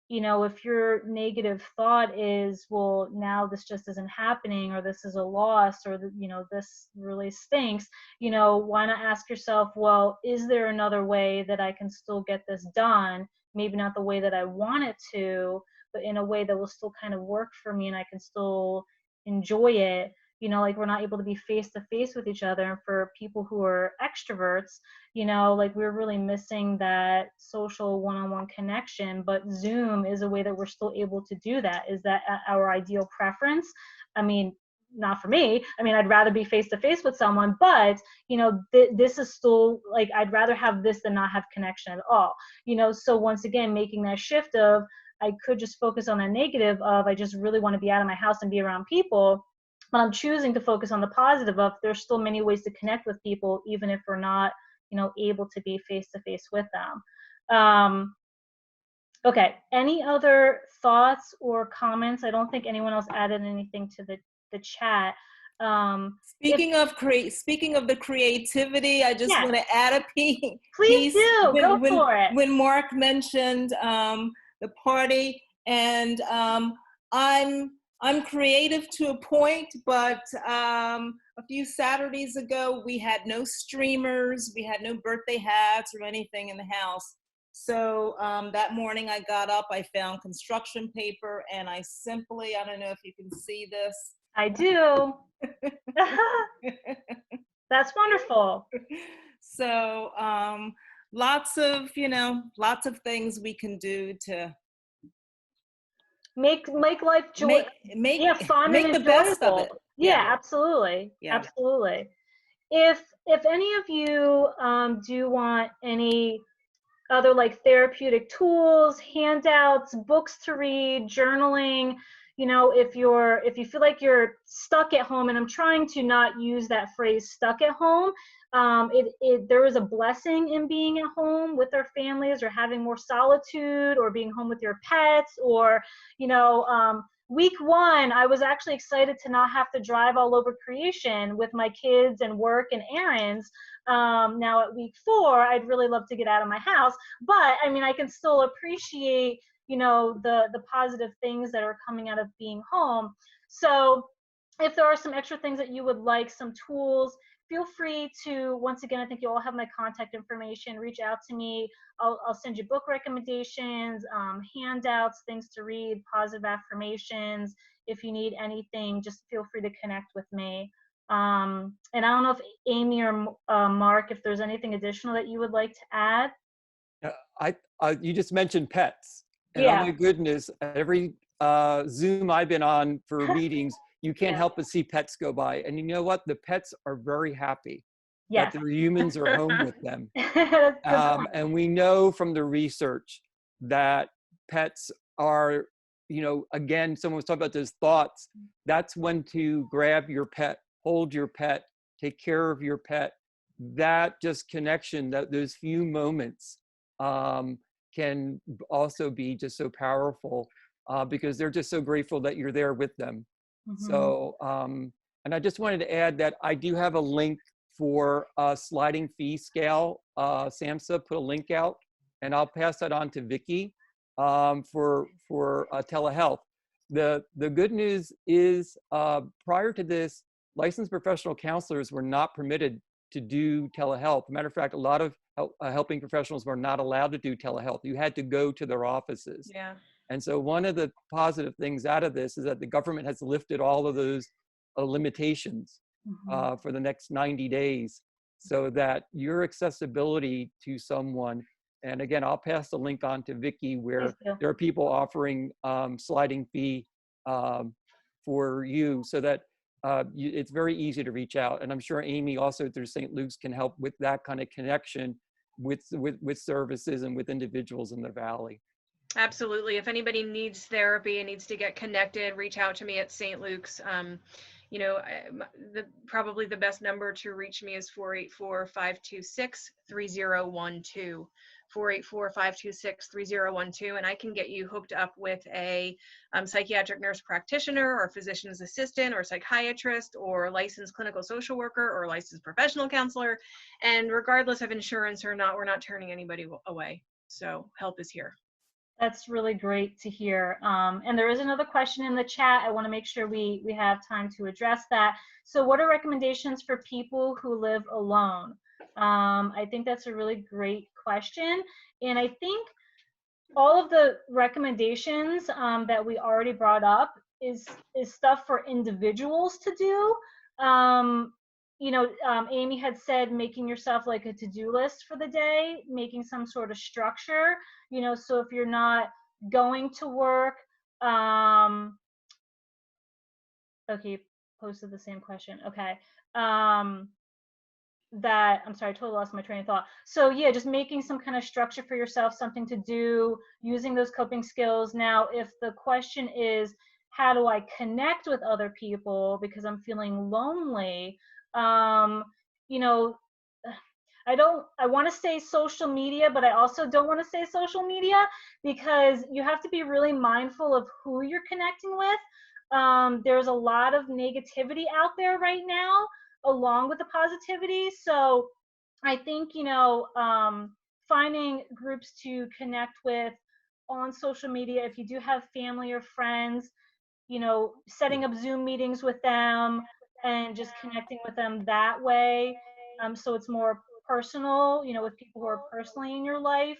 you know, if your negative thought is, well, now this just isn't happening, or this is a loss, or you know, this really stinks, you know, why not ask yourself, well, is there another way that I can still get this done? Maybe not the way that I want it to, but in a way that will still kind of work for me and I can still enjoy it. You know, like, we're not able to be face to face with each other. And for people who are extroverts, you know, like, we're really missing that social one-on-one connection. But Zoom is a way that we're still able to do that. Is that our ideal preference? I mean, not for me. I mean, I'd rather be face to face with someone, but you know, this is still, like, I'd rather have this than not have connection at all. You know, so once again, making that shift of, I could just focus on the negative of, I just really want to be out of my house and be around people. But I'm choosing to focus on the positive of, there's still many ways to connect with people, even if we're not, you know, able to be face to face with them. Okay, any other thoughts or comments? I don't think anyone else added anything to the chat. Speaking of the creativity, I just Yeah. want to add a piece. Please do. Go for it. When Mark mentioned the party, and I'm creative to a point, but a few Saturdays ago we had no streamers, we had no birthday hats or anything in the house. So that morning I got up, I found construction paper, and I don't know if you can see this. I do. That's wonderful. So lots of things we can do to make life joy, fun make and the best of it. Yeah, absolutely. Yeah. Absolutely. If any of you do want any other like therapeutic tools, handouts, books to read, journaling, if you feel like you're stuck at home, and I'm trying to not use that phrase stuck at home, there is a blessing in being at home with our families, or having more solitude, or being home with your pets, or week one, I was actually excited to not have to drive all over creation with my kids and work and errands. Now at week 4, I'd really love to get out of my house, but I mean, I can still appreciate, the positive things that are coming out of being home. So if there are some extra things that you would like, some tools, feel free to, once again, I think you all have my contact information, reach out to me. I'll send you book recommendations, handouts, things to read, positive affirmations. If you need anything, just feel free to connect with me. And I don't know if Amy or Mark, if there's anything additional that you would like to add. You just mentioned pets. And Yeah. oh my goodness, every Zoom I've been on for meetings, you can't help but see pets go by. And you know what? The pets are very happy that their humans are home with them. And we know from the research that pets are, again, someone was talking about those thoughts. That's when to grab your pet, hold your pet, take care of your pet. That just connection, those few moments can also be just so powerful because they're just so grateful that you're there with them. Mm-hmm. So, and I just wanted to add that I do have a link for a sliding fee scale. SAMHSA put a link out, and I'll pass that on to Vicki for telehealth. The good news is prior to this, licensed professional counselors were not permitted to do telehealth. As a matter of fact, a lot of helping professionals were not allowed to do telehealth. You had to go to their offices. Yeah. And so one of the positive things out of this is that the government has lifted all of those limitations for the next 90 days so that your accessibility to someone, and again, I'll pass the link on to Vicki, where there are people offering sliding fee for you so that it's very easy to reach out. And I'm sure Amy also through St. Luke's can help with that kind of connection with services and with individuals in the Valley. Absolutely. If anybody needs therapy and needs to get connected, reach out to me at St. Luke's. Probably the best number to reach me is 484-526-3012. 484-526-3012, and I can get you hooked up with a psychiatric nurse practitioner or physician's assistant or psychiatrist or licensed clinical social worker or licensed professional counselor. And regardless of insurance or not, we're not turning anybody away. So help is here. That's really great to hear. And there is another question in the chat. I want to make sure we have time to address that. So what are recommendations for people who live alone? I think that's a really great question. And I think all of the recommendations that we already brought up is stuff for individuals to do. Amy had said making yourself like a to-do list for the day, making some sort of structure, so if you're not going to work, okay, posted the same question. Okay. I'm sorry, I totally lost my train of thought. So yeah, just making some kind of structure for yourself, something to do, using those coping skills. Now, if the question is, how do I connect with other people because I'm feeling lonely? I want to say social media, but I also don't want to say social media because you have to be really mindful of who you're connecting with. There's a lot of negativity out there right now, along with the positivity. So I think, finding groups to connect with on social media, if you do have family or friends, setting up Zoom meetings with them and just connecting with them that way. So it's more personal, with people who are personally in your life.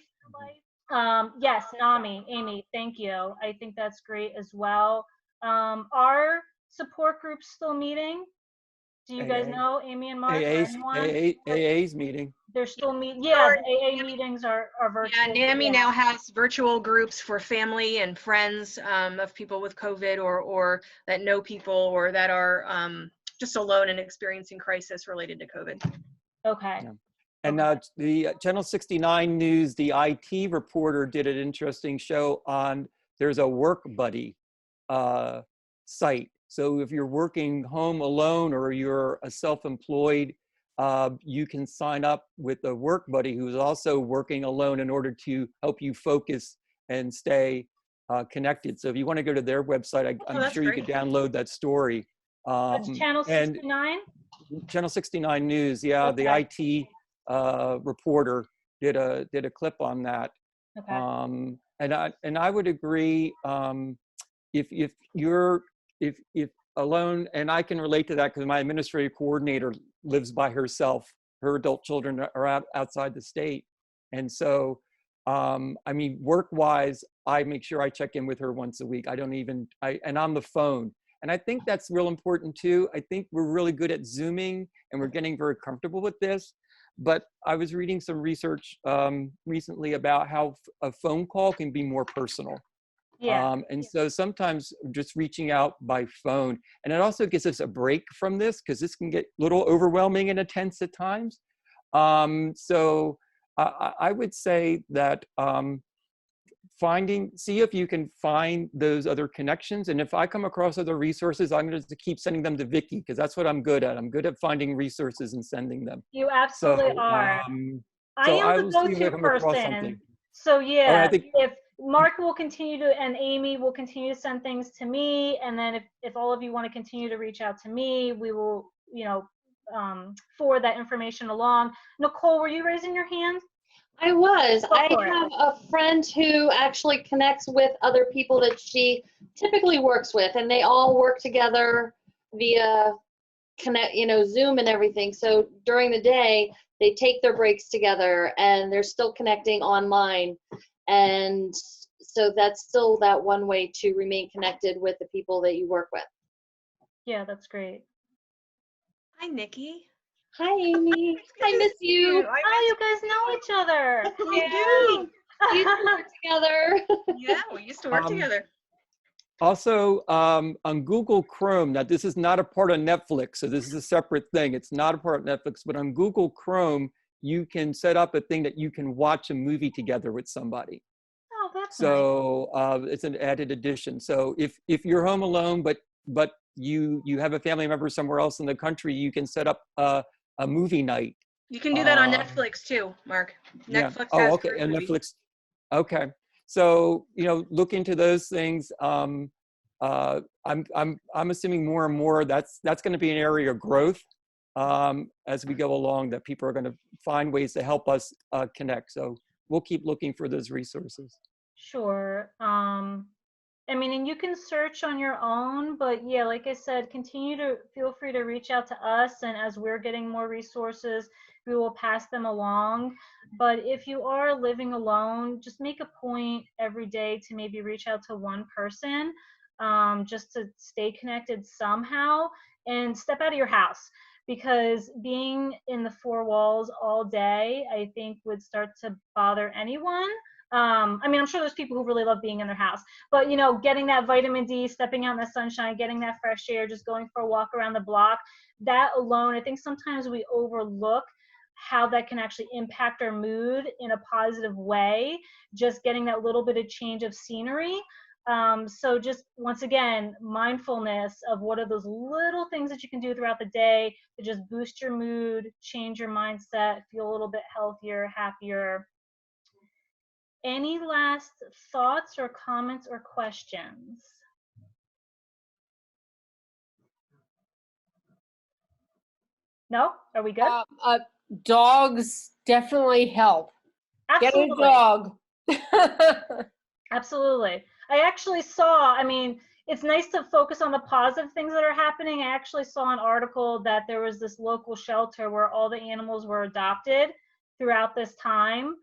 Yes, NAMI, Amy, thank you. I think that's great as well. Are support groups still meeting? Do you guys AA. know, Amy and Mark, or AA's, anyone? AA's meeting. They're still yeah, Or- the AA meetings are virtual. Yeah, NAMI now has virtual groups for family and friends of people with COVID or that know people or that are just alone and experiencing crisis related to COVID. Okay. Yeah. And the Channel 69 News, the IT reporter did an interesting show on, there's a Work Buddy site. So if you're working home alone or you're a self-employed, you can sign up with a Work Buddy who's also working alone in order to help you focus and stay connected. So if you want to go to their website, I'm that's sure you great. could download that story. That's Channel And 69? Channel 69 News, yeah, the Okay. IT reporter did a clip on that. Okay. And I would agree, if you're alone, and I can relate to that because my administrative coordinator lives by herself. Her adult children are outside the state. And so, I mean, work-wise, I make sure I check in with her once a week. And on the phone. And I think that's real important too. I think we're really good at Zooming and we're getting very comfortable with this. But I was reading some research recently about how a phone call can be more personal. Yeah. And so sometimes just reaching out by phone, and it also gives us a break from this because this can get a little overwhelming and intense at times. So I would say that see if you can find those other connections. And if I come across other resources, I'm going to keep sending them to Vicky because that's what I'm good at. I'm good at finding resources and sending them. You absolutely are. I So I am the will see if I go-to come across person. something. So Oh, yeah, I think if Mark will continue to, and Amy will continue to send things to me, and then if all of you want to continue to reach out to me, we will, forward that information along. Nicole, were you raising your hand? I was. Go I for it. have a friend who actually connects with other people that she typically works with, and they all work together via Zoom and everything. So during the day, they take their breaks together and they're still connecting online. And so that's still that one way to remain connected with the people that you work with. Yeah, that's great. Hi, Nikki. Hi, Amy. I miss you. Oh, you guys know each other. We do. We used to work together. Yeah, we used to work together. Also, on Google Chrome, now this is not a part of Netflix, so this is a separate thing. It's not a part of Netflix, but on Google Chrome, you can set up a thing that you can watch a movie together with somebody. Oh, that's nice. So it's an added addition. So if you're home alone, but you have a family member somewhere else in the country, you can set up a movie night. You can do that on Netflix too, Mark. Yeah. Netflix Oh, has okay. free And movies. Netflix. Okay. So, look into those things. I'm assuming more and more that's going to be an area of growth as we go along, that people are going to find ways to help us connect. So we'll keep looking for those resources. Sure. I mean, and you can search on your own, but yeah, like I said, feel free to reach out to us. And as we're getting more resources, we will pass them along. But if you are living alone, just make a point every day to maybe reach out to one person, just to stay connected somehow, and step out of your house. Because being in the four walls all day, I think would start to bother anyone. I mean, I'm sure there's people who really love being in their house, but getting that vitamin D, stepping out in the sunshine, getting that fresh air, just going for a walk around the block, that alone, I think sometimes we overlook how that can actually impact our mood in a positive way, just getting that little bit of change of scenery. So just once again, mindfulness of what are those little things that you can do throughout the day to just boost your mood, change your mindset, feel a little bit healthier, happier. Any last thoughts or comments or questions? No? Are we good? Dogs definitely help. Get a Absolutely. dog. Absolutely. I actually saw, I mean, it's nice to focus on the positive things that are happening. I actually saw an article that there was this local shelter where all the animals were adopted throughout this time,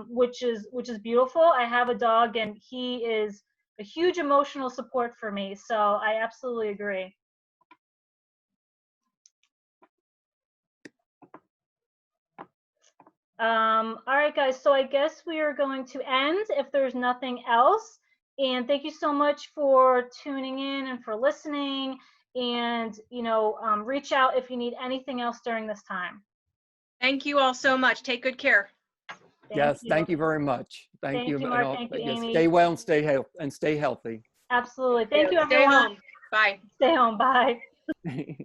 which is beautiful. I have a dog and he is a huge emotional support for me. So I absolutely agree. All right, guys, so I guess we are going to end if there's nothing else. And thank you so much for tuning in and for listening. And, you know, reach out if you need anything else during this time. Thank you all so much. Take good care. Thank you very much. Thank you. Mark. And Thank you, yes, Amy. stay well and stay healthy. Absolutely. Thank you, Stay everyone. home. Bye. Stay home. Bye.